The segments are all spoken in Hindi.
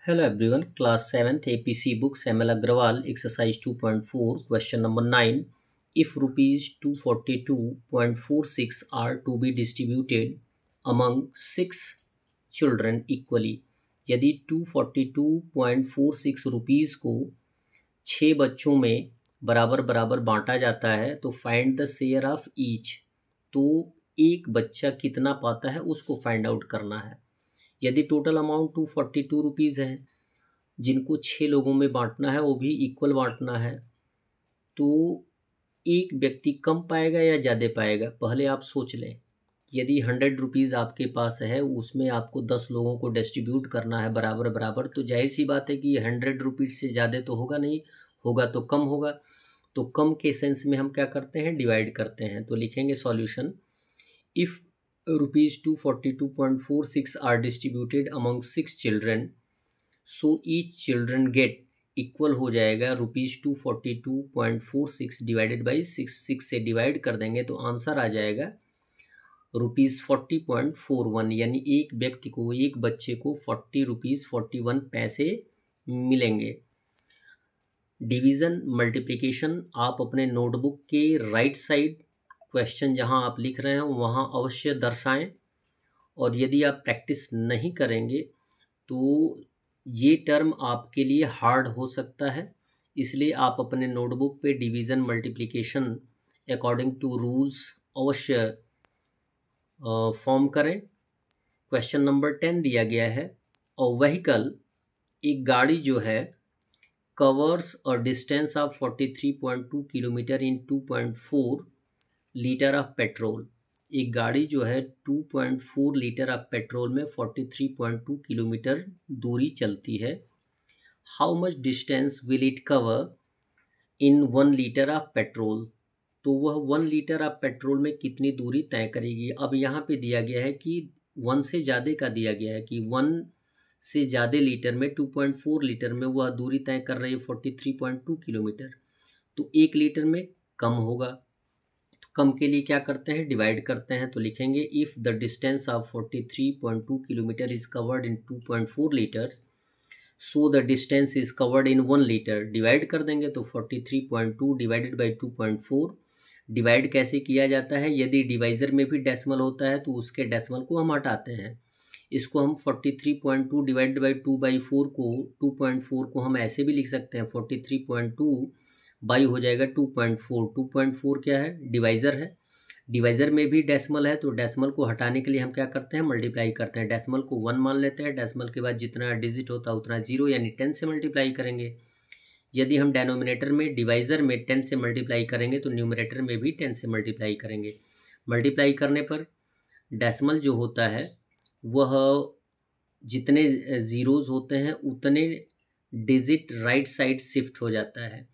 Hello everyone, class 7th APC books ML Agrawal exercise 2.4 question number 9. If rupees 242.46 are to be distributed among 6 children equally, यदि 242.46 रुपीज़ को 6 बच्चों में बराबर बराबर बांटा जाता है तो find the share of each. तो एक बच्चा कितना पाता है उसको फाइंड आउट करना है। यदि टोटल अमाउंट 242 रुपीज़ है, जिनको 6 लोगों में बांटना है वो भी इक्वल बांटना है, तो एक व्यक्ति कम पाएगा या ज़्यादा पाएगा पहले आप सोच लें। यदि 100 रुपीज़ आपके पास है, उसमें आपको 10 लोगों को डिस्ट्रीब्यूट करना है बराबर बराबर, तो जाहिर सी बात है कि 100 रुपीज़ से ज़्यादा तो होगा नहीं, होगा तो कम होगा। तो कम के सेंस में हम क्या करते हैं, डिवाइड करते हैं। तो लिखेंगे solution, if rupees 242.46 are distributed among 6 children, so each children get equal हो जाएगा रुपीज़ 242.46 डिवाइडेड बाई 6 से डिवाइड कर देंगे तो आंसर आ जाएगा रुपीज़ 40.41, यानी एक व्यक्ति को, एक बच्चे को 40 रुपीज़ 41 पैसे मिलेंगे। डिवीज़न मल्टीप्लिकेशन आप अपने नोटबुक के राइट साइड क्वेश्चन जहां आप लिख रहे हैं वहां अवश्य दर्शाएं, और यदि आप प्रैक्टिस नहीं करेंगे तो ये टर्म आपके लिए हार्ड हो सकता है। इसलिए आप अपने नोटबुक पे division multiplication according to rules अवश्य फॉर्म करें। क्वेश्चन नंबर 10 दिया गया है, अ व्हीकल, एक गाड़ी जो है, covers a distance of 43.2 kilometre in 2.4 litre of petrol. एक गाड़ी जो है 2.4 लीटर ऑफ पेट्रोल में 43.2 किलोमीटर दूरी चलती है। How much distance will it cover in 1 litre of petrol. तो वह 1 लीटर ऑफ पेट्रोल में कितनी दूरी तय करेगी। अब यहाँ पे दिया गया है कि 1 से ज़्यादा का दिया गया है कि 1 से ज़्यादा लीटर में 2.4 लीटर में वह दूरी तय कर रही है 43.2 किलोमीटर, तो 1 लीटर में कम होगा। कम के लिए क्या करते हैं, डिवाइड करते हैं। तो लिखेंगे if the distance of 43.2 kilometre is covered in 2.4 litres, so the distance is covered in 1 litre. Divide कर देंगे तो 43.2 डिवाइडेड बाई 2.4। डिवाइड कैसे किया जाता है, यदि डिवाइज़र में भी डेसिमल होता है तो उसके डेसिमल को हम हटाते हैं। इसको हम 43.2 डिवाइडेड बाई 2/4 को 2.4 को हम ऐसे भी लिख सकते हैं, 43.2 बाई हो जाएगा 2.4। 2.4 क्या है, डिवाइज़र है। डिवाइज़र में भी डेसिमल है तो डेसिमल को हटाने के लिए हम क्या करते हैं, मल्टीप्लाई करते हैं। डेसिमल को 1 मान लेते हैं, डेसिमल के बाद जितना डिजिट होता है उतना 0 यानी 10 से मल्टीप्लाई करेंगे। यदि हम डेनोमिनेटर में, डिवाइज़र में 10 से मल्टीप्लाई करेंगे तो न्यूमरेटर में भी 10 से मल्टीप्लाई करेंगे। मल्टीप्लाई करने पर डेसिमल जो होता है वह जितने ज़ीरोज़ होते हैं उतने डिजिट राइट साइड शिफ्ट हो जाता है।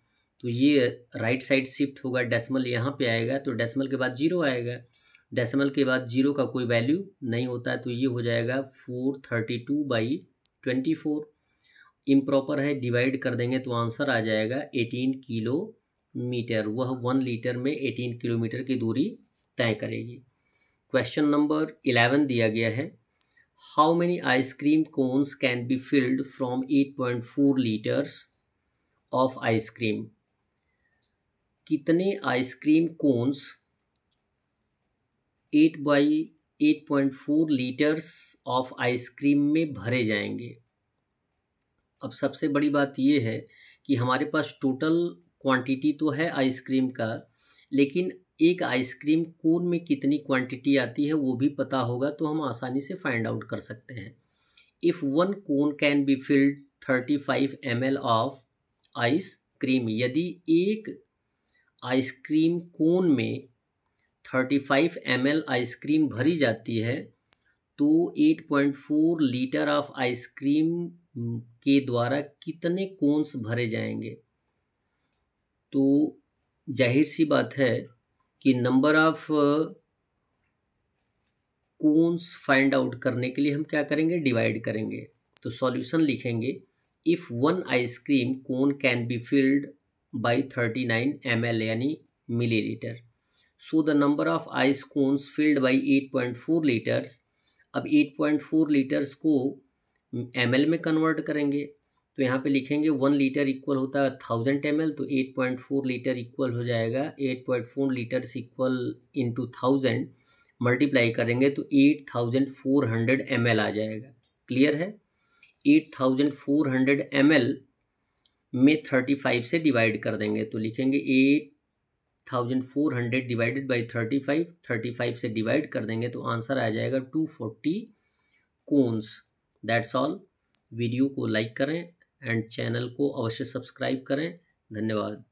तो ये राइट साइड शिफ्ट होगा, डेसिमल यहाँ पे आएगा तो डेसिमल के बाद 0 आएगा। डेसिमल के बाद 0 का कोई वैल्यू नहीं होता है तो ये हो जाएगा 432/24। इम्प्रॉपर है, डिवाइड कर देंगे तो आंसर आ जाएगा 18 किलोमीटर। वह 1 लीटर में 18 किलोमीटर की दूरी तय करेगी। क्वेश्चन नंबर 11 दिया गया है, how many ice cream cones can be filled from 8.4 litres of ice cream. कितने ice cream cones 8/8.4 litres of ice cream में भरे जाएंगे। अब सबसे बड़ी बात यह है कि हमारे पास टोटल क्वांटिटी तो है आइसक्रीम का, लेकिन एक आइसक्रीम कोन में कितनी क्वांटिटी आती है वो भी पता होगा तो हम आसानी से फाइंड आउट कर सकते हैं। If 1 cone can be field 35 ml of ice cream, यदि एक आइसक्रीम कोन में 35 ml आइसक्रीम भरी जाती है तो 8.4 लीटर ऑफ आइसक्रीम के द्वारा कितने कोन्स भरे जाएंगे। तो जाहिर सी बात है कि number of cones find out करने के लिए हम क्या करेंगे, डिवाइड करेंगे। तो सॉल्यूशन लिखेंगे, if 1 ice cream cone can be filled by 39 ml यानी millilitre, so the number of ice cones filled by 8.4 litres. अब 8.4 लीटर्स को ml में कन्वर्ट करेंगे तो यहाँ पे लिखेंगे 1 लीटर इक्वल होता है 1000 ml, तो 8.4 लीटर इक्वल हो जाएगा 8.4 लीटर इक्वल इंटू 1000 मल्टीप्लाई करेंगे तो 8400 ml आ जाएगा। क्लियर है? 8400 ml में 35 से डिवाइड कर देंगे तो लिखेंगे 8400 डिवाइडेड बाई 35 से डिवाइड कर देंगे तो आंसर आ जाएगा 240 कोन्स। That's all. वीडियो को लाइक करें एंड चैनल को अवश्य सब्सक्राइब करें। धन्यवाद।